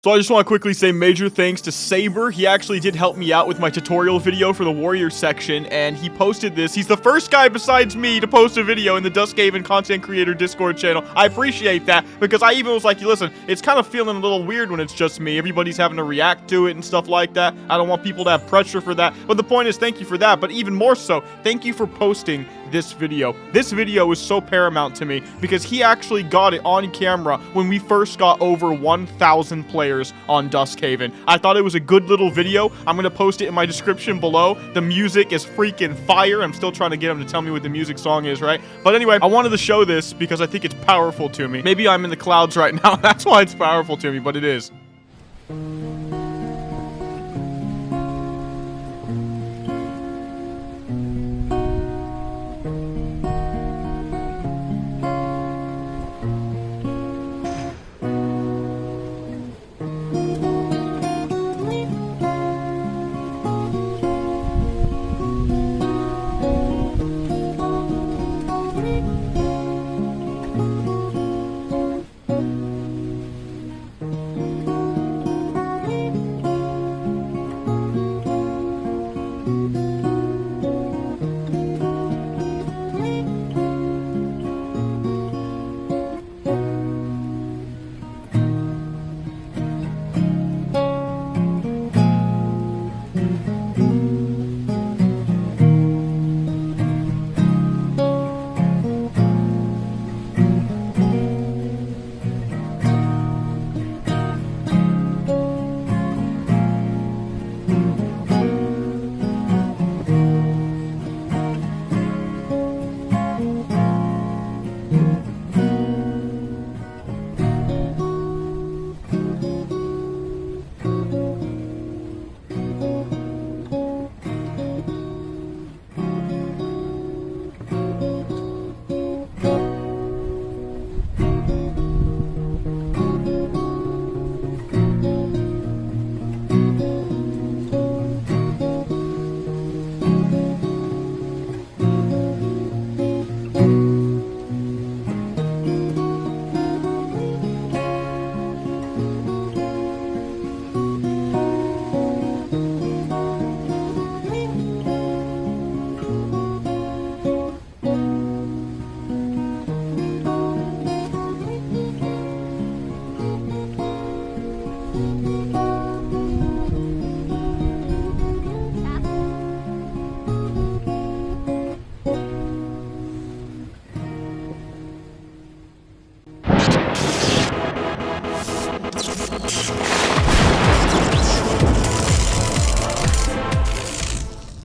So I just want to quickly say major thanks to Saber. He actually did help me out with my tutorial video for the warrior section, and he posted this. He's the first guy besides me to post a video in the Duskhaven content creator Discord channel. I appreciate that, because I even was like, listen, it's kind of feeling a little weird when it's just me. Everybody's having to react to it and stuff like that. I don't want people to have pressure for that. But the point is, thank you for that. But even more so, thank you for posting this video. This video is so paramount to me because he actually got it on camera when we first got over 1,000 players on Duskhaven. I thought it was a good little video. I'm gonna post it in my description below. The music is freaking fire. I'm still trying to get him to tell me what the music song is, right? But anyway, I wanted to show this because I think it's powerful to me. Maybe I'm in the clouds right now. That's why it's powerful to me, but it is.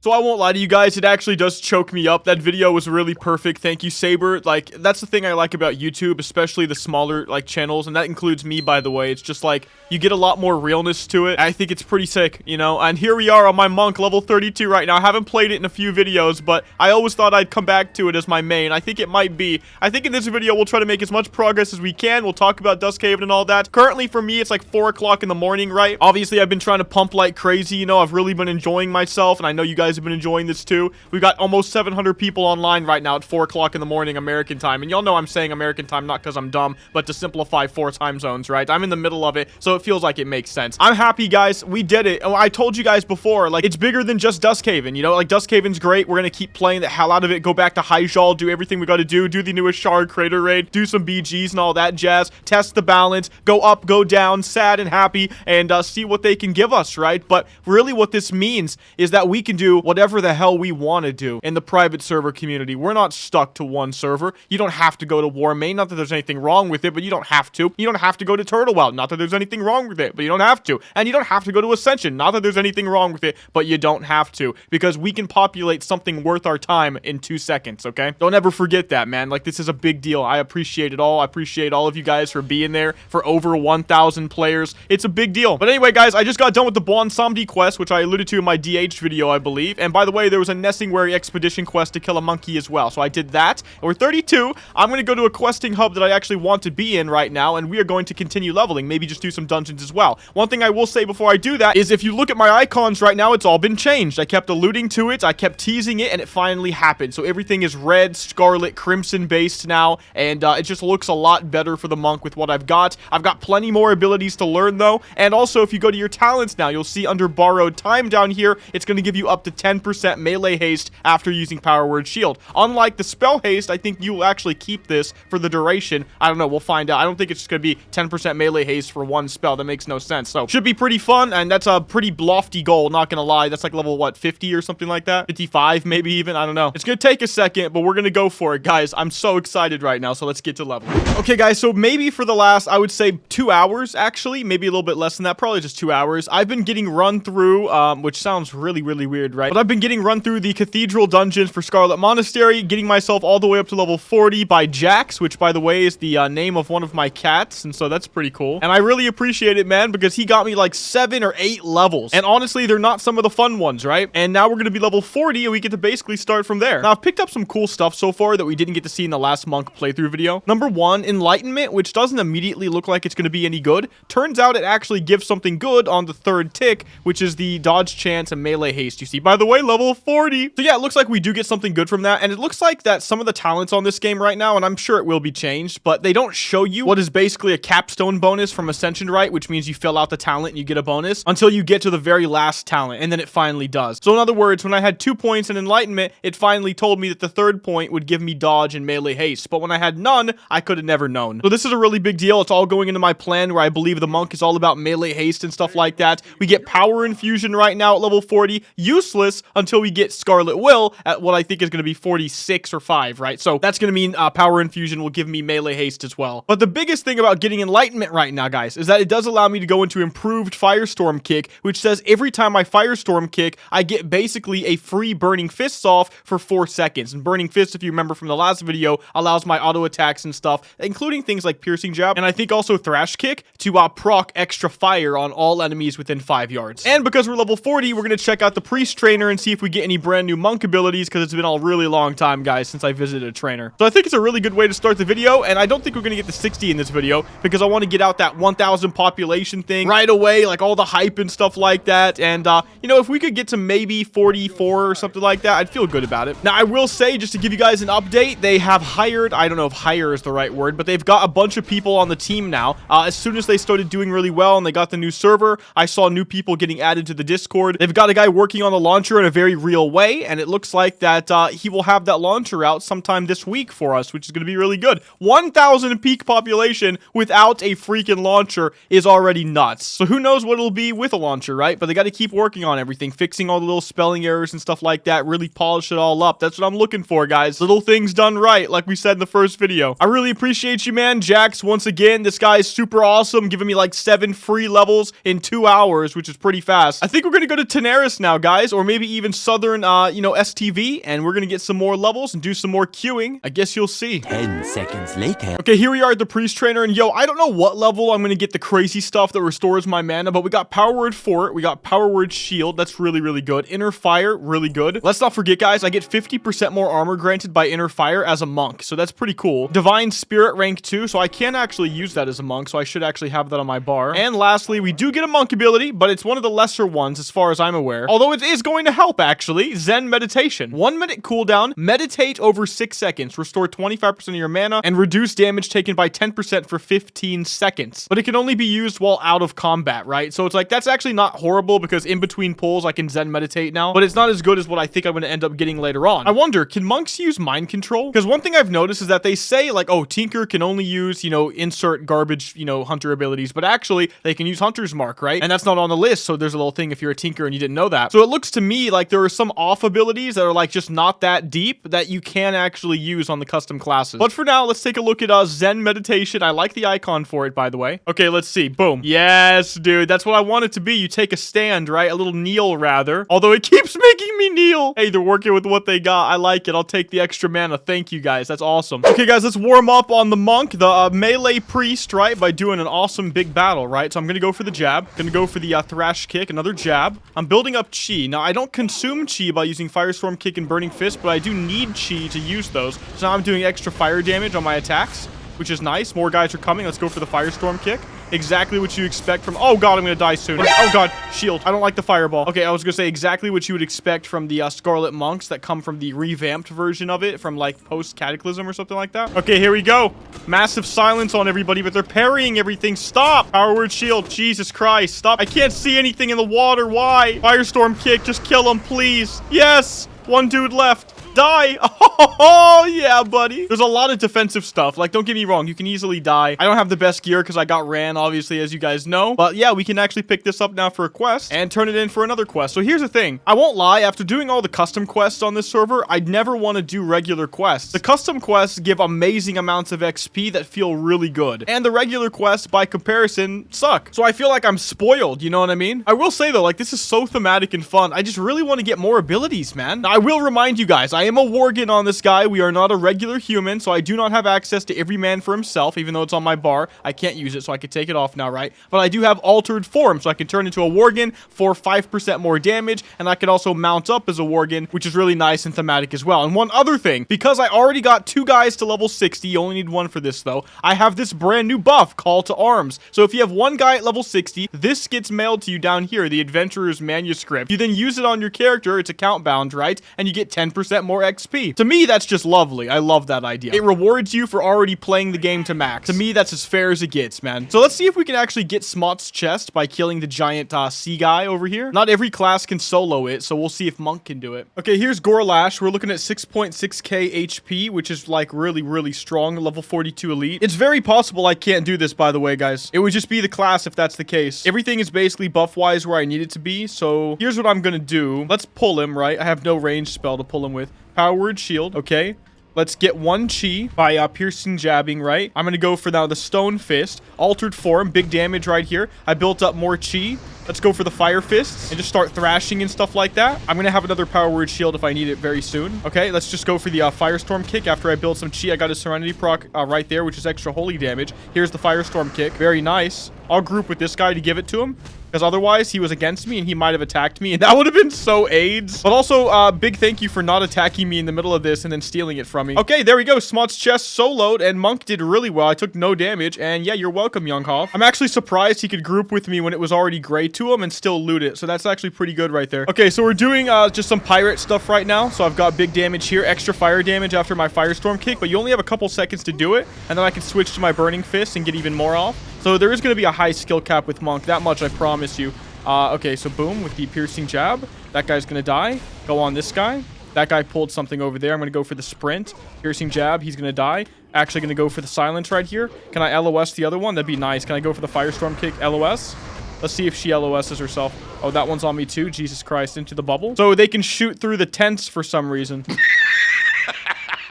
So I won't lie to you guys, it actually does choke me up. That video was really perfect. Thank you, Saber. Like, that's the thing I like about YouTube, especially the smaller, like, channels, and that includes me, by the way. It's just, like, you get a lot more realness to it. I think it's pretty sick, you know? And here we are on my monk, level 32 right now. I haven't played it in a few videos, but I always thought I'd come back to it as my main. I think it might be. I think in this video, we'll try to make as much progress as we can. We'll talk about Duskhaven and all that. Currently, for me, it's like 4 o'clock in the morning, right? Obviously, I've been trying to pump like crazy, you know? I've really been enjoying myself, and I know you guys have been enjoying this too. We've got almost 700 people online right now at 4 o'clock in the morning American time, and y'all know I'm saying American time not because I'm dumb, but to simplify 4 time zones, right? I'm in the middle of it, so it feels like it makes sense. I'm happy, guys. We did it. I told you guys before, like, it's bigger than just Duskhaven, you know? Like, Duskhaven's great. We're gonna keep playing the hell out of it, go back to Hyjal, do everything we gotta do the newest Shard Crater Raid, do some BGs and all that jazz, test the balance, go up, go down, sad and happy, and see what they can give us, right? But really what this means is that we can do whatever the hell we want to do in the private server community. We're not stuck to one server. You don't have to go to Warmain, not that there's anything wrong with it, but you don't have to. You don't have to go to Turtlewout, not that there's anything wrong with it, but you don't have to. And you don't have to go to Ascension, not that there's anything wrong with it, but you don't have to, because we can populate something worth our time in 2 seconds, okay? Don't ever forget that, man. Like, this is a big deal. I appreciate it all. I appreciate all of you guys for being there, for over 1,000 players. It's a big deal. But anyway, guys, I just got done with the Bon Samedi quest, which I alluded to in my DH video, I believe. believe. And by the way, there was a Nessingwary expedition quest to kill a monkey as well. So I did that. And we're 32. I'm going to go to a questing hub that I actually want to be in right now, and we are going to continue leveling. Maybe just do some dungeons as well. One thing I will say before I do that is if you look at my icons right now, it's all been changed. I kept alluding to it. I kept teasing it, and it finally happened. So everything is red, scarlet, crimson based now, and it just looks a lot better for the monk with what I've got. I've got plenty more abilities to learn though, and also if you go to your talents now, you'll see under borrowed time down here, it's going to give you up to 10% melee haste after using power word shield. Unlike the spell haste, I think you will actually keep this for the duration. I don't know, we'll find out. I don't think it's just going to be 10% melee haste for one spell. That makes no sense. So should be pretty fun, and that's a pretty lofty goal, not gonna lie. That's like level what, 50 or something like that, 55 maybe even, I don't know. It's gonna take a second, but we're gonna go for it, guys. I'm so excited right now, so let's get to leveling. Okay guys, so maybe for the last, I would say 2 hours actually, maybe a little bit less than that, probably just 2 hours, I've been getting run through, which sounds really weird, right? But I've been getting run through the cathedral dungeons for Scarlet Monastery, getting myself all the way up to level 40 by Jax, which by the way is the name of one of my cats, and so that's pretty cool. And I really appreciate it, man, because he got me like 7 or 8 levels, and honestly they're not some of the fun ones, right? And now we're gonna be level 40 and we get to basically start from there. Now I've picked up some cool stuff so far that we didn't get to see in the last monk playthrough video. Number 1, enlightenment, which doesn't immediately look like it's gonna be any good. Turns out it actually gives something good on the 3rd tick, which is the dodge chance and melee haste. You see, by the way, level 40. So yeah, it looks like we do get something good from that, and it looks like that some of the talents on this game right now, and I'm sure it will be changed, but they don't show you what is basically a capstone bonus from ascension, right? Which means you fill out the talent and you get a bonus until you get to the very last talent, and then it finally does. So in other words, when I had 2 points in enlightenment, it finally told me that the 3rd point would give me dodge and melee haste, but when I had none, I could have never known. So this is a really big deal. It's all going into my plan where I believe the monk is all about melee haste and stuff like that. We get power infusion right now at level 40, useless until we get Scarlet Will at what I think is going to be 46 or 5, right? So that's going to mean power infusion will give me melee haste as well. But the biggest thing about getting enlightenment right now, guys, is that it does allow me to go into improved firestorm kick, which says every time I firestorm kick, I get basically a free burning fists off for 4 seconds. And burning fist, if you remember from the last video, allows my auto attacks and stuff, including things like piercing jab, and I think also thrash kick to proc extra fire on all enemies within 5 yards. And because we're level 40, we're going to check out the priest trainer and see if we get any brand new monk abilities, because it's been a really long time, guys, since I visited a trainer. So I think it's a really good way to start the video, and I don't think we're going to get to 60 in this video, because I want to get out that 1,000 population thing right away, like all the hype and stuff like that. And you know, if we could get to maybe 44 or something like that, I'd feel good about it. Now I will say, just to give you guys an update, they have hired, I don't know if hire is the right word, but they've got a bunch of people on the team now. As soon as they started doing really well and they got the new server, I saw new people getting added to the Discord. They've got a guy working on the launcher in a very real way, and it looks like that he will have that launcher out sometime this week for us, which is going to be really good. 1,000 peak population without a freaking launcher is already nuts. So who knows what it'll be with a launcher, right? But they got to keep working on everything, fixing all the little spelling errors and stuff like that, really polish it all up. That's what I'm looking for, guys. Little things done right, like we said in the first video. I really appreciate you, man. Jax, once again, this guy is super awesome, giving me like 7 free levels in 2 hours, which is pretty fast. I think we're going to go to Tenaris now, guys, or maybe even Southern, you know, STV, and we're going to get some more levels and do some more queuing. I guess you'll see. 10 seconds later. Okay, here we are at the priest trainer, and yo, I don't know what level I'm going to get the crazy stuff that restores my mana, but we got power word fort, we got power word shield, that's really good. Inner fire, really good. Let's not forget, guys, I get 50% more armor granted by inner fire as a monk, so that's pretty cool. Divine spirit rank 2, so I can actually use that as a monk, so I should actually have that on my bar. And lastly, we do get a monk ability, but it's one of the lesser ones as far as I'm aware, although it is going to help actually. Zen meditation, 1 minute cooldown, meditate over 6 seconds, restore 25% of your mana, and reduce damage taken by 10% for 15 seconds. But it can only be used while out of combat, right? So it's like, that's actually not horrible, because in between pulls I can Zen meditate now, but it's not as good as what I think I'm going to end up getting later on. I wonder, can monks use mind control? Because one thing I've noticed is that they say like, oh, Tinker can only use, you know, insert garbage, you know, hunter abilities, but actually they can use Hunter's Mark, right? And that's not on the list, so there's a little thing if you're a Tinker and you didn't know that. So it looks to me like there are some off abilities that are like just not that deep that you can actually use on the custom classes. But for now, let's take a look at Zen meditation. I like the icon for it, by the way. Okay, let's see. Boom. Yes, dude, that's what I want it to be. You take a stand, right? A little kneel, rather. Although it keeps making me kneel. Hey, they're working with what they got. I like it. I'll take the extra mana. Thank you, guys. That's awesome. Okay, guys, let's warm up on the monk, the melee priest, right? By doing an awesome big battle, right? So I'm gonna go for the jab. Gonna go for the thrash kick. Another jab. I'm building up chi. Now, I don't consume chi by using Firestorm Kick and Burning Fist, but I do need chi to use those. So now I'm doing extra fire damage on my attacks, which is nice. More guys are coming. Let's go for the Firestorm Kick. Exactly what you expect from... Oh, God, I'm going to die soon. Oh, God, shield. I don't like the fireball. Okay, I was going to say exactly what you would expect from the Scarlet Monks that come from the revamped version of it from, like, post-Cataclysm or something like that. Okay, here we go. Massive silence on everybody, but they're parrying everything. Stop. Power word shield. Jesus Christ. Stop. I can't see anything in the water. Why? Firestorm Kick. Just kill him, please. Yes. One dude left. Die. Oh, yeah, buddy. There's a lot of defensive stuff. Like, don't get me wrong. You can easily die. I don't have the best gear because I got ran, obviously, as you guys know. But yeah, we can actually pick this up now for a quest and turn it in for another quest. So here's the thing. I won't lie. After doing all the custom quests on this server, I'd never want to do regular quests. The custom quests give amazing amounts of XP that feel really good. And the regular quests, by comparison, suck. So I feel like I'm spoiled. You know what I mean? I will say, though, like, this is so thematic and fun. I just really want to get more abilities, man. Now, I will remind you guys, I am a Worgen on this guy. We are not a regular human, so I do not have access to every man for himself, even though it's on my bar. I can't use it, so I can take it off now, right? But I do have altered form, so I can turn into a Worgen for 5% more damage, and I can also mount up as a Worgen, which is really nice and thematic as well. And one other thing, because I already got 2 guys to level 60, you only need 1 for this, though, I have this brand new buff, Call to Arms. So if you have 1 guy at level 60, this gets mailed to you down here, the Adventurer's Manuscript. You then use it on your character, it's account bound, right? And you get 10% more XP. To me, that's just lovely. I love that idea. It rewards you for already playing the game to max. To me, that's as fair as it gets, man. So let's see if we can actually get Smot's chest by killing the giant sea guy over here. Not every class can solo it, so we'll see if Monk can do it. Okay, here's Gorlash. We're looking at 6.6k HP, which is like really, really strong. Level 42 elite. It's very possible I can't do this, by the way, guys. It would just be the class if that's the case. Everything is basically buff-wise where I need it to be, so here's what I'm gonna do. Let's pull him, right? I have no range spell to pull him with. Power word shield, okay. Let's get 1 chi by piercing jabbing, right? I'm gonna go for now the stone fist. Altered form, big damage right here. I built up more chi. Let's go for the fire fists and just start thrashing and stuff like that. I'm gonna have another power word shield if I need it very soon. Okay, let's just go for the firestorm kick. After I build some chi, I got a serenity proc right there, which is extra holy damage. Here's the firestorm kick. Very nice. I'll group with this guy to give it to him, because otherwise he was against me and he might have attacked me, and that would have been so AIDS. But also, big thank you for not attacking me in the middle of this and then stealing it from me. Okay, there we go. Smot's chest soloed, and Monk did really well. I took no damage, and yeah, you're welcome, Young Hoff. I'm actually surprised he could group with me when it was already gray to him and still loot it, so that's actually pretty good right there. Okay, so we're doing just some pirate stuff right now. So I've got big damage here, extra fire damage after my firestorm kick, but you only have a couple seconds to do it, and then I can switch to my burning fist and get even more off. So there is going to be a high skill cap with Monk, that much I promise you. Okay, so boom, with the piercing jab. That guy's going to die. Go on this guy. That guy pulled something over there. I'm going to go for the sprint. Piercing jab, he's going to die. Actually going to go for the silence right here. Can I LOS the other one? That'd be nice. Can I go for the firestorm kick LOS? Let's see if she LOSs herself. Oh, that one's on me too. Jesus Christ, into the bubble. So they can shoot through the tents for some reason.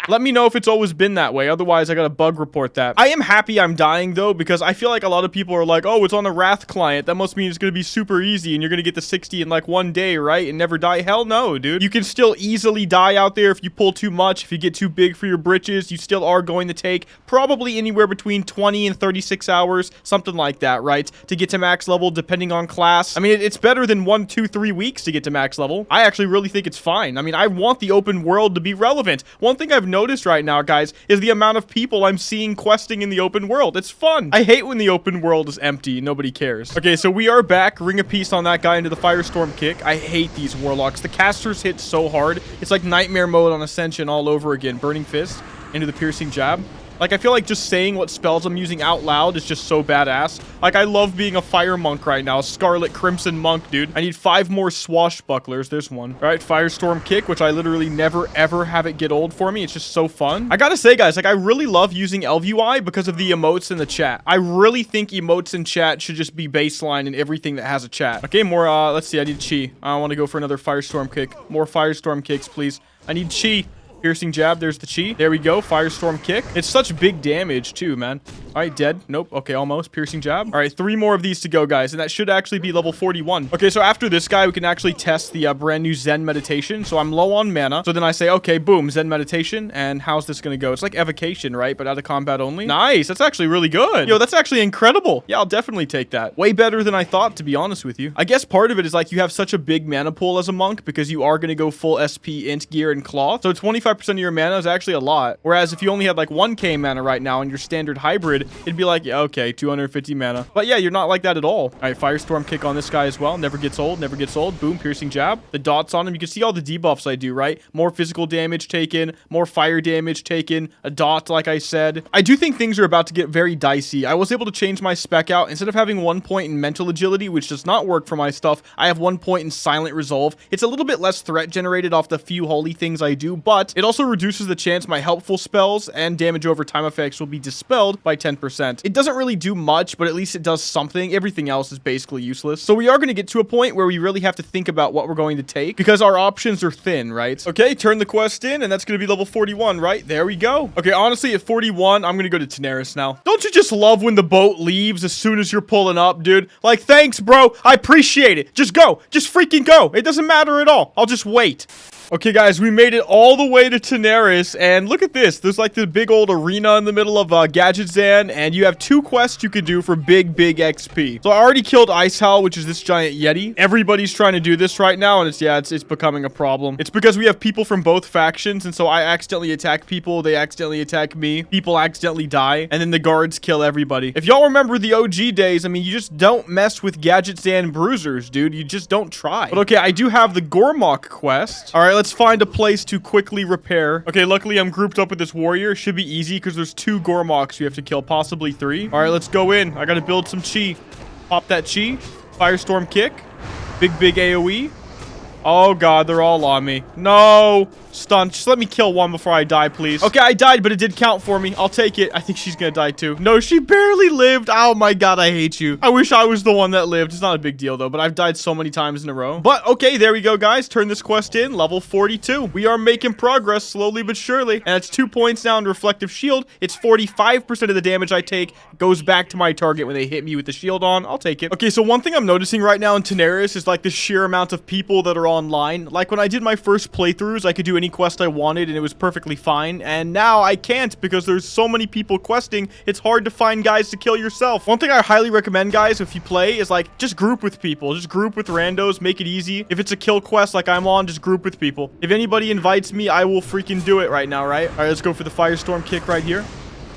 Let me know if it's always been that way. Otherwise, I gotta bug report that. I am happy I'm dying, though, because I feel like a lot of people are like, oh, it's on a Wrath client. That must mean it's gonna be super easy, and you're gonna get to 60 in, like, 1 day, right? And never die? Hell no, dude. You can still easily die out there if you pull too much. If you get too big for your britches, you still are going to take probably anywhere between 20 and 36 hours, something like that, right? To get to max level, depending on class. I mean, it's better than 1, 2, 3 weeks to get to max level. I actually really think it's fine. I mean, I want the open world to be relevant. One thing I've noticed right now, guys, is the amount of people I'm seeing questing in the open world. It's fun. I hate when the open world is empty and nobody cares. Okay, so we are back. Ring a piece on that guy into the firestorm kick. I hate these warlocks. The casters hit so hard. It's like nightmare mode on Ascension all over again. Burning fist into the piercing jab. Like, I feel like just saying what spells I'm using out loud is just so badass. Like, I love being a fire monk right now. Scarlet Crimson monk, dude. I need 5 more swashbucklers. There's one. All right, firestorm kick, which I literally never, ever have it get old for me. It's just so fun. I gotta say, guys, like, I really love using LVUI because of the emotes in the chat. I really think emotes in chat should just be baseline in everything that has a chat. Okay, more, let's see. I need chi. I want to go for another firestorm kick. More firestorm kicks, please. I need chi. Piercing jab, there's the chi. There we go, firestorm kick. It's such big damage too, man. All right, dead. Nope. Okay, almost. Piercing jab. All right, 3 more of these to go, guys, and that should actually be level 41. Okay, so after this guy, we can actually test the brand new Zen meditation. So I'm low on mana. So then I say, okay, boom, Zen meditation. And how's this going to go? It's like evocation, right? But out of combat only. Nice. That's actually really good. Yo, that's actually incredible. Yeah, I'll definitely take that. Way better than I thought, to be honest with you. I guess part of it is like you have such a big mana pool as a monk because you are going to go full SP, int, gear, and cloth. So 25% of your mana is actually a lot. Whereas if you only had like 1k mana right now in your standard hybrid, it'd be like, yeah, okay, 250 mana. But yeah, you're not like that at all. All right, Firestorm kick on this guy as well. Never gets old, never gets old. Boom, piercing jab. The dots on him. You can see all the debuffs I do, right? More physical damage taken, more fire damage taken, a dot, like I said. I do think things are about to get very dicey. I was able to change my spec out. Instead of having 1 point in mental agility, which does not work for my stuff, I have 1 point in silent resolve. It's a little bit less threat generated off the few holy things I do, but it also reduces the chance my helpful spells and damage over time effects will be dispelled by 10%. It doesn't really do much, but at least it does something. Everything else is basically useless. So we are going to get to a point where we really have to think about what we're going to take because our options are thin, right? Okay, turn the quest in, and that's going to be level 41, right? There we go. Okay, honestly, at 41, I'm going to go to Teneris now. Don't you just love when the boat leaves as soon as you're pulling up, dude? Like, thanks, bro. I appreciate it. Just go. Just freaking go. It doesn't matter at all. I'll just wait. Okay, guys, we made it all the way to Teneris, and look at this. There's like the big old arena in the middle of Gadgetzan, and you have 2 quests you can do for big XP. So I already killed Icehowl, which is this giant Yeti. Everybody's trying to do this right now, and it's becoming a problem. It's because we have people from both factions, and so I accidentally attack people, they accidentally attack me, people accidentally die, and then the guards kill everybody. If y'all remember the OG days, I mean, you just don't mess with Gadgetzan bruisers, dude. You just don't try. But okay, I do have the Gormok quest. All right, let's find a place to quickly repair. Okay, luckily I'm grouped up with this warrior. Should be easy because there's 2 Gormoks you have to kill, possibly 3. All right, let's go in. I gotta build some chi. Pop that chi. Firestorm kick. Big AoE. Oh god, they're all on me. No. Stun. Just let me kill one before I die, please. Okay, I died, but it did count for me. I'll take it. I think she's gonna die too. No, she barely lived. Oh my god, I hate you. I wish I was the one that lived. It's not a big deal though, but I've died so many times in a row. But okay, there we go, guys. Turn this quest in. Level 42. We are making progress slowly but surely. And it's 2 points down reflective shield. It's 45% of the damage I take goes back to my target when they hit me with the shield on. I'll take it. Okay, so one thing I'm noticing right now in Teneris is like the sheer amount of people that are online. Like when I did my first playthroughs, I could do any quest I wanted and it was perfectly fine, and now I can't because there's so many people questing. It's hard to find guys to kill yourself. One thing I highly recommend, guys, if you play is like just group with people. Just group with randos, make it easy. If it's a kill quest like I'm on, just group with people. If anybody invites me, I will freaking do it right now, right? All right, let's go for the Firestorm kick right here.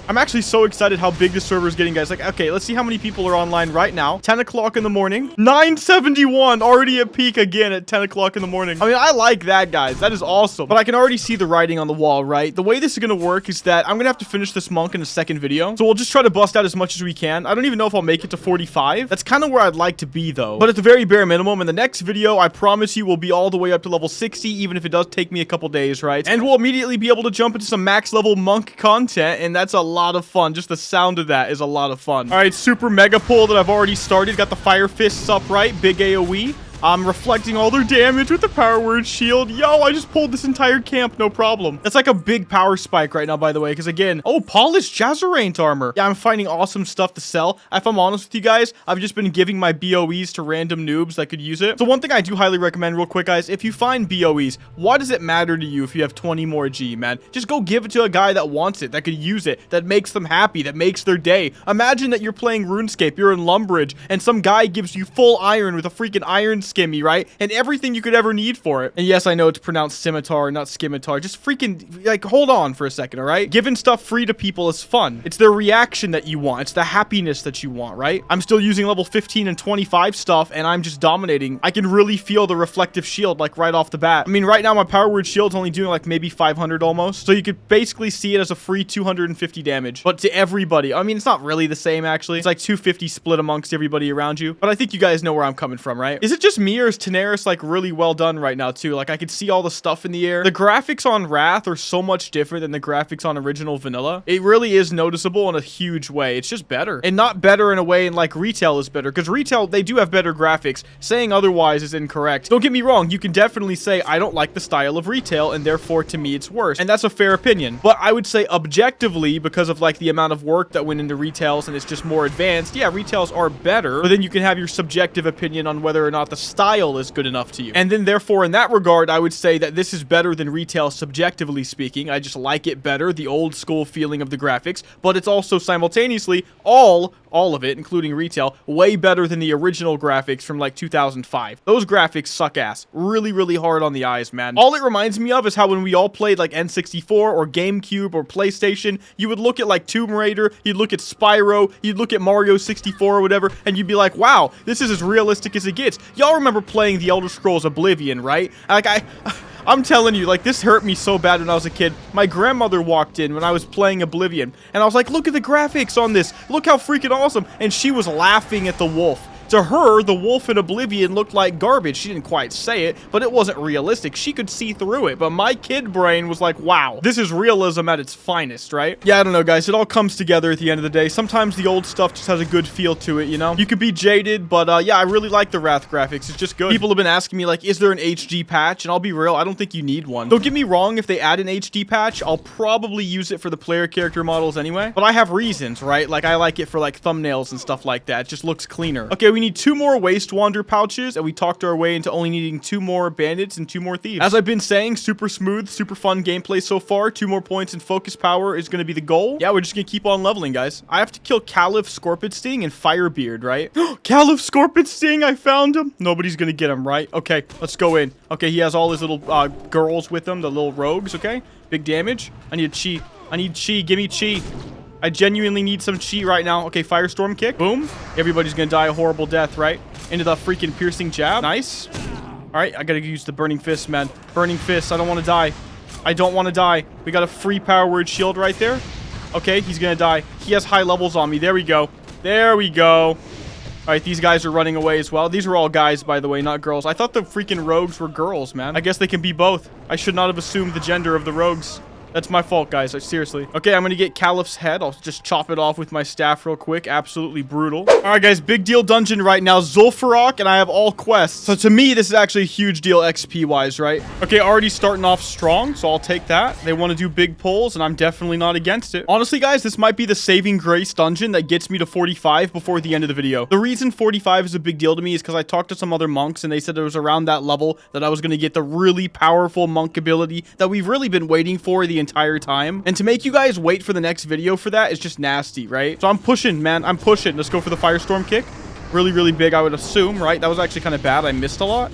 I'm actually so excited how big the server is getting, guys. Like, okay, let's see how many people are online right now. 10 o'clock in the morning. 971, already at peak again at 10 o'clock in the morning. I mean, I like that, guys. That is awesome. But I can already see the writing on the wall, right? The way this is going to work is that I'm going to have to finish this monk in a second video. So we'll just try to bust out as much as we can. I don't even know if I'll make it to 45. That's kind of where I'd like to be, though. But at the very bare minimum, in the next video, I promise you we'll be all the way up to level 60, even if it does take me a couple days, right? And we'll immediately be able to jump into some max level monk content, and that's a lot of fun. Just the sound of that is a lot of fun. All right, super mega pull that I've already started. Got the fire fists up, right? Big AoE. I'm reflecting all their damage with the power word shield. Yo, I just pulled this entire camp, no problem. That's like a big power spike right now, by the way, because again, oh, polished Jazzeraint armor. Yeah, I'm finding awesome stuff to sell. If I'm honest with you guys, I've just been giving my BOEs to random noobs that could use it. So one thing I do highly recommend real quick, guys, if you find BOEs, why does it matter to you if you have 20 more G, man? Just go give it to a guy that wants it, that could use it, that makes them happy, that makes their day. Imagine that you're playing RuneScape, you're in Lumbridge, and some guy gives you full iron with a freaking iron skimmy, right? And everything you could ever need for it. And yes, I know it's pronounced scimitar, not scimitar. Just freaking, like, hold on for a second, all right? Giving stuff free to people is fun. It's their reaction that you want. It's the happiness that you want, right? I'm still using level 15 and 25 stuff, and I'm just dominating. I can really feel the reflective shield, like, right off the bat. I mean, right now, my power word shield's only doing, like, maybe 500 almost. So you could basically see it as a free 250 damage. But to everybody, I mean, it's not really the same, actually. It's like 250 split amongst everybody around you. But I think you guys know where I'm coming from, right? Is it just me, or is Tenaris like really well done right now too? Like I could see all the stuff in the air. The graphics on Wrath are so much different than the graphics on original vanilla. It really is noticeable in a huge way. It's just better, and not better in a way in like retail is better, because retail, they do have better graphics. Saying otherwise is incorrect. Don't get me wrong, you can definitely say I don't like the style of retail and therefore to me it's worse, and that's a fair opinion. But I would say objectively, because of like the amount of work that went into retails and it's just more advanced, yeah, retails are better, but then you can have your subjective opinion on whether or not the style is good enough to you. And then therefore in that regard, I would say that this is better than retail subjectively speaking. I just like it better, the old school feeling of the graphics, but it's also simultaneously all of it, including retail, way better than the original graphics from like 2005. Those graphics suck ass. Really, really hard on the eyes, man. All it reminds me of is how when we all played like N64 or GameCube or PlayStation, you would look at like Tomb Raider, you'd look at Spyro, you'd look at Mario 64 or whatever, and you'd be like, wow, this is as realistic as it gets. Y'all remember playing The Elder Scrolls Oblivion, right? Like I'm telling you, like, this hurt me so bad when I was a kid. My grandmother walked in when I was playing Oblivion, and I was like, look at the graphics on this. Look how freaking awesome. And she was laughing at the wolf. To her, the wolf in Oblivion looked like garbage. She didn't quite say it, but it wasn't realistic. She could see through it, but my kid brain was like, wow, this is realism at its finest, right? Yeah, I don't know, guys. It all comes together at the end of the day. Sometimes the old stuff just has a good feel to it, you know? You could be jaded, but yeah, I really like the Wrath graphics. It's just good. People have been asking me, like, is there an HD patch? And I'll be real, I don't think you need one. Don't get me wrong, if they add an HD patch, I'll probably use it for the player character models anyway. But I have reasons, right? Like, I like it for, like, thumbnails and stuff like that. It just looks cleaner. Okay, we need 2 more Waste Wander pouches, and we talked our way into only needing 2 more bandits and 2 more thieves. As I've been saying, super smooth, super fun gameplay so far. 2 more points in focus power is going to be the goal. Yeah, we're just going to keep on leveling, guys. I have to kill Caliph, Scorpid Sting, and Firebeard, right? Caliph, Scorpid Sting, I found him. Nobody's going to get him, right? Okay, let's go in. Okay, he has all his little girls with him, the little rogues, okay? Big damage. I need chi. I need chi. Give me chi. I genuinely need some chi right now. Okay, Firestorm kick. Boom. Everybody's gonna die a horrible death, right? Into the freaking piercing jab. Nice. All right, I gotta use the Burning Fist, man. Burning Fist. I don't want to die. I don't want to die. We got a free power word shield right there. Okay, he's gonna die. He has high levels on me. There we go. There we go. All right, these guys are running away as well. These are all guys, by the way, not girls. I thought the freaking rogues were girls, man. I guess they can be both. I should not have assumed the gender of the rogues. That's my fault, guys. Seriously. Okay, I'm gonna get Caliph's head. I'll just chop it off with my staff real quick. Absolutely brutal. All right, guys. Big deal dungeon right now. Zul'farrak, and I have all quests. So to me, this is actually a huge deal XP-wise, right? Okay, already starting off strong, so I'll take that. They want to do big pulls, and I'm definitely not against it. Honestly, guys, this might be the saving grace dungeon that gets me to 45 before the end of the video. The reason 45 is a big deal to me is because I talked to some other monks, and they said it was around that level that I was gonna get the really powerful monk ability that we've really been waiting for the entire time. And to make you guys wait for the next video for that is just nasty, right? So I'm pushing, man. I'm pushing. Let's go for the Firestorm kick. Really, really big, I would assume, right? That was actually kind of bad. I missed a lot.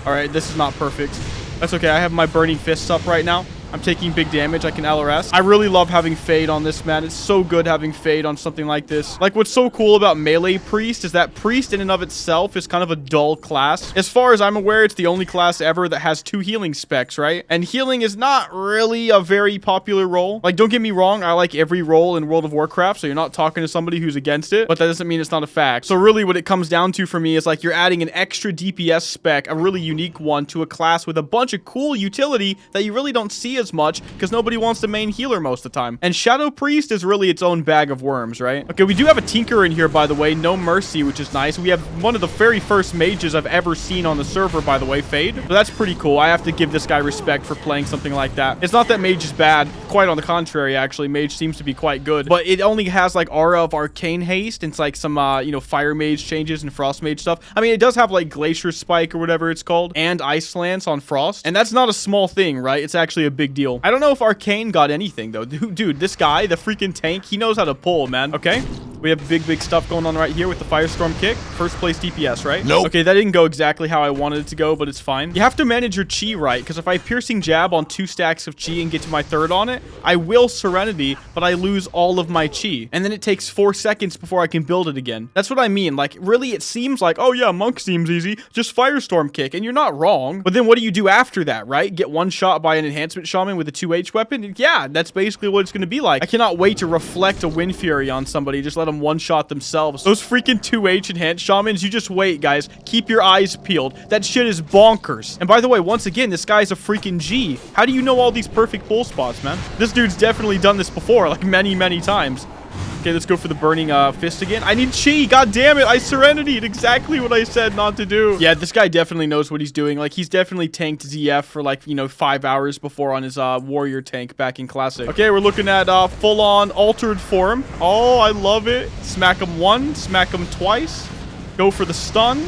All right, this is not perfect. That's okay. I have my Burning Fists up right now. I'm taking big damage. I can LRS. I really love having Fade on this, man. It's so good having Fade on something like this. Like, what's so cool about Melee Priest is that Priest in and of itself is kind of a dull class. As far as I'm aware, it's the only class ever that has 2 healing specs, right? And healing is not really a very popular role. Like, don't get me wrong. I like every role in World of Warcraft, so you're not talking to somebody who's against it, but that doesn't mean it's not a fact. So really what it comes down to for me is like you're adding an extra DPS spec, a really unique one, to a class with a bunch of cool utility that you really don't see as much because nobody wants the main healer most of the time. And Shadow Priest is really its own bag of worms, right? Okay, we do have a Tinker in here, by the way. No Mercy, which is nice. We have one of the very first mages I've ever seen on the server, by the way, Fade. So that's pretty cool. I have to give this guy respect for playing something like that. It's not that Mage is bad. Quite on the contrary, actually. Mage seems to be quite good. But it only has, like, Aura of Arcane Haste. It's like some, you know, Fire Mage changes and Frost Mage stuff. I mean, it does have, like, Glacier Spike or whatever it's called. And Ice Lance on Frost. And that's not a small thing, right? It's actually a big deal. I don't know if Arcane got anything, though. Dude, this guy, the freaking tank, he knows how to pull, man. Okay. We have big stuff going on right here with the Firestorm kick. First place DPS, right? Nope. Okay, that didn't go exactly how I wanted it to go, but it's fine. You have to manage your chi right, because if I piercing jab on 2 stacks of chi and get to my 3rd on it, I will Serenity, but I lose all of my chi. And then it takes 4 seconds before I can build it again. That's what I mean. Like, really, it seems like, oh yeah, Monk seems easy. Just Firestorm kick, and you're not wrong. But then what do you do after that, right? Get one shot by an Enhancement Shaman with a 2H weapon? Yeah, that's basically what it's going to be like. I cannot wait to reflect a Wind Fury on somebody. Just let them one-shot themselves. Those freaking 2 ancient hand shamans, you just wait, guys. Keep your eyes peeled. That shit is bonkers. And by the way, once again, this guy's a freaking G. How do you know all these perfect pull spots, man? This dude's definitely done this before, like many, many times. Okay, let's go for the burning fist again. I need chi. God damn it. I serenity'd exactly what I said not to do. Yeah, this guy definitely knows what he's doing. Like, he's definitely tanked ZF for, like, you know, 5 hours before on his warrior tank back in Classic. Okay, we're looking at full-on altered form. Oh, I love it. Smack him 1, smack him twice. Go for the stun.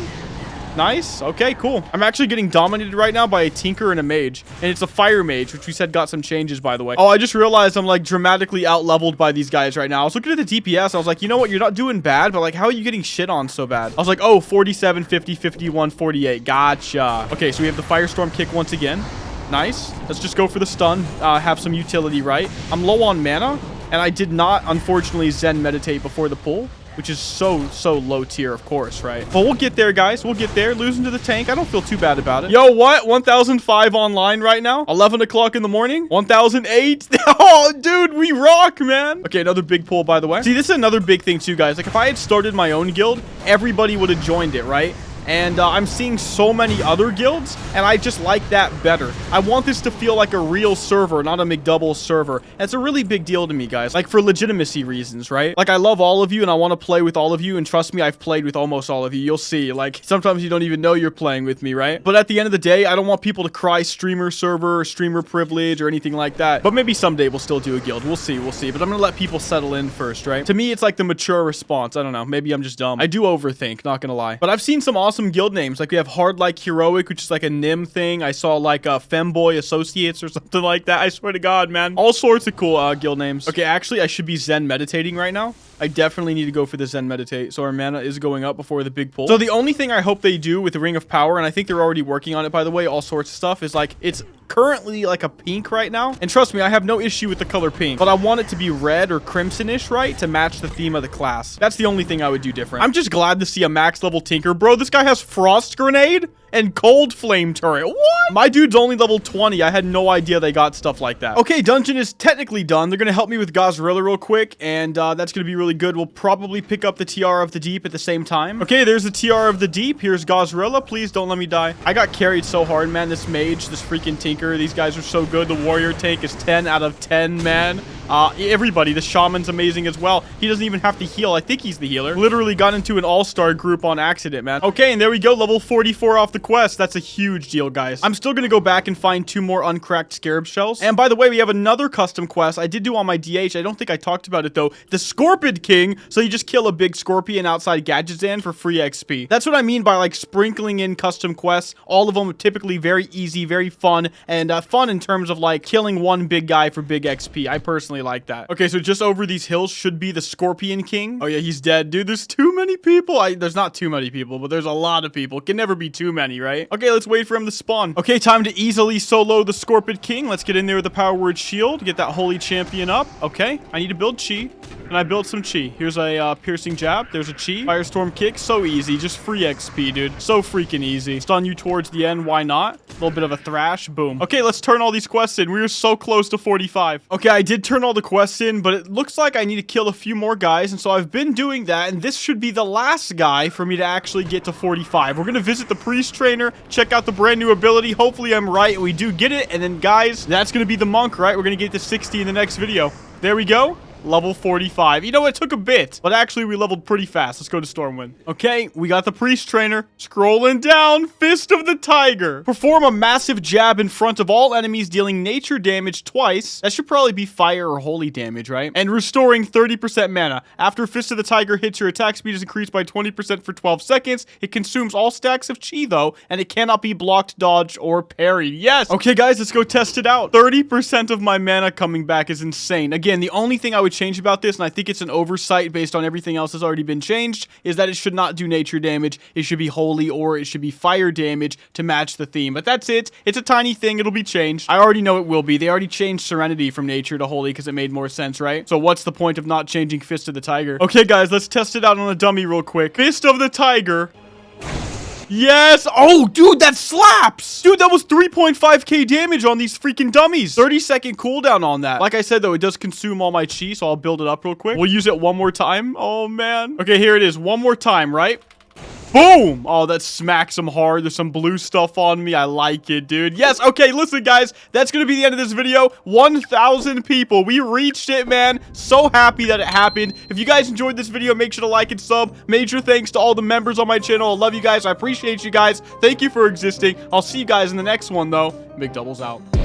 Nice. Okay, cool. I'm actually getting dominated right now by a Tinker and a Mage. And it's a Fire Mage, which we said got some changes, by the way. Oh, I just realized I'm, like, dramatically out-leveled by these guys right now. I was looking at the DPS. I was like, you know what? You're not doing bad, but, like, how are you getting shit on so bad? I was like, oh, 47, 50, 51, 48. Gotcha. Okay, so we have the Firestorm kick once again. Nice. Let's just go for the stun. Have some utility, right? I'm low on mana, and I did not, unfortunately, Zen meditate before the pull. Which is so low tier, of course, right? But we'll get there, guys. We'll get there. Losing to the tank. I don't feel too bad about it. Yo, what? 1005 online right now? 11 o'clock in the morning? 1008? Oh, dude, we rock, man. Okay, another big pull, by the way. See, this is another big thing, too, guys. Like, if I had started my own guild, everybody would have joined it, right? And I'm seeing so many other guilds, and I just like that better. I want this to feel like a real server, not a Mcdoubles server. That's a really big deal to me, guys. Like, for legitimacy reasons, right? Like, I love all of you, and I want to play with all of you, and trust me, I've played with almost all of you. You'll see. Like, sometimes you don't even know you're playing with me, right? But at the end of the day, I don't want people to cry streamer server, or streamer privilege, or anything like that. But maybe someday we'll still do a guild. We'll see. We'll see. But I'm gonna let people settle in first, right? To me, it's like the mature response. I don't know. Maybe I'm just dumb. I do overthink, not gonna lie. But I've seen some awesome guild names. Like, we have Hard Like Heroic, which is like a Nim thing. I saw like Femboy Associates or something like that. I swear to God, man. All sorts of cool guild names. Okay, actually, I should be Zen meditating right now. I definitely need to go for the Zen meditate. So our mana is going up before the big pull. So the only thing I hope they do with the Ring of Power, and I think they're already working on it, by the way, all sorts of stuff, is like, it's currently like a pink right now. And trust me, I have no issue with the color pink, but I want it to be red or crimsonish, right? To match the theme of the class. That's the only thing I would do different. I'm just glad to see a max level Tinker. Bro, this guy has Frost Grenade and Cold Flame Turret. What? My dude's only level 20. I had no idea they got stuff like that. Okay, dungeon is technically done. They're going to help me with Gazrilla real quick, and that's going to be really good. We'll probably pick up the TR of the Deep at the same time. Okay, there's the TR of the Deep. Here's Gazrilla. Please don't let me die. I got carried so hard, man. This mage, this freaking Tinker, these guys are so good. The warrior tank is 10 out of 10, man. Everybody, the shaman's amazing as well. He doesn't even have to heal. I think he's the healer. Literally got into an all-star group on accident, man. Okay, and there we go. Level 44 off the quest. That's a huge deal, guys. I'm still gonna go back and find 2 more uncracked scarab shells. And by the way, we have another custom quest I did do on my DH. I don't think I talked about it, though. The Scorpid King. So you just kill a big scorpion outside Gadgetzan for free XP. That's what I mean by, like, sprinkling in custom quests. All of them are typically very easy, very fun, and fun in terms of, like, killing one big guy for big XP. I personally like that. Okay, so just over these hills should be the Scorpion King. Oh yeah, he's dead. Dude, there's too many people. There's not too many people, but there's a lot of people. It can never be too many, right? Okay, let's wait for him to spawn. Okay, time to easily solo the Scorpid King. Let's get in there with the Power Word Shield. Get that Holy Champion up. Okay, I need to build Chi. And I built some Chi. Here's a Piercing Jab. There's a Chi. Firestorm Kick. So easy. Just free XP, dude. So freaking easy. Stun you towards the end. Why not? A little bit of a thrash. Boom. Okay, let's turn all these quests in. We are so close to 45. Okay, I did turn all the quests in, but it looks like I need to kill a few more guys, and so I've been doing that, and this should be the last guy for me to actually get to 45. We're gonna visit the priest trainer, check out the brand new ability. Hopefully I'm right. We do get it, and then guys, that's gonna be the monk, right? We're gonna get to 60 in the next video. There we go. Level 45. You know, it took a bit, but actually we leveled pretty fast. Let's go to Stormwind. Okay, we got the priest trainer. Scrolling down, Fist of the Tiger. Perform a massive jab in front of all enemies, dealing nature damage twice. That should probably be fire or holy damage, right? And restoring 30% mana. After Fist of the Tiger hits, your attack speed is increased by 20% for 12 seconds. It consumes all stacks of chi, though, and it cannot be blocked, dodged, or parried. Yes! Okay, guys, let's go test it out. 30% of my mana coming back is insane. Again, the only thing I would change about this, and I think it's an oversight based on everything else that's already been changed, is that it should not do nature damage. It should be holy, or it should be fire damage to match the theme. But that's it. It's a tiny thing. It'll be changed. I already know it will be. They already changed Serenity from nature to holy because it made more sense, right? So what's the point of not changing Fist of the Tiger? Okay, guys, let's test it out on a dummy real quick. Fist of the Tiger. Yes. Oh, dude, that slaps. Dude, that was 3.5k damage on these freaking dummies. 30-second cooldown on that. Like I said, though, it does consume all my chi, so I'll build it up real quick. We'll use it one more time. Oh, man. Okay, here it is. One more time, right? Boom! Oh, that smacks them hard. There's some blue stuff on me. I like it, dude. Yes, okay, listen, guys. That's gonna be the end of this video. 1,000 people. We reached it, man. So happy that it happened. If you guys enjoyed this video, make sure to like and sub. Major thanks to all the members on my channel. I love you guys. I appreciate you guys. Thank you for existing. I'll see you guys in the next one, though. Mcdoubles out.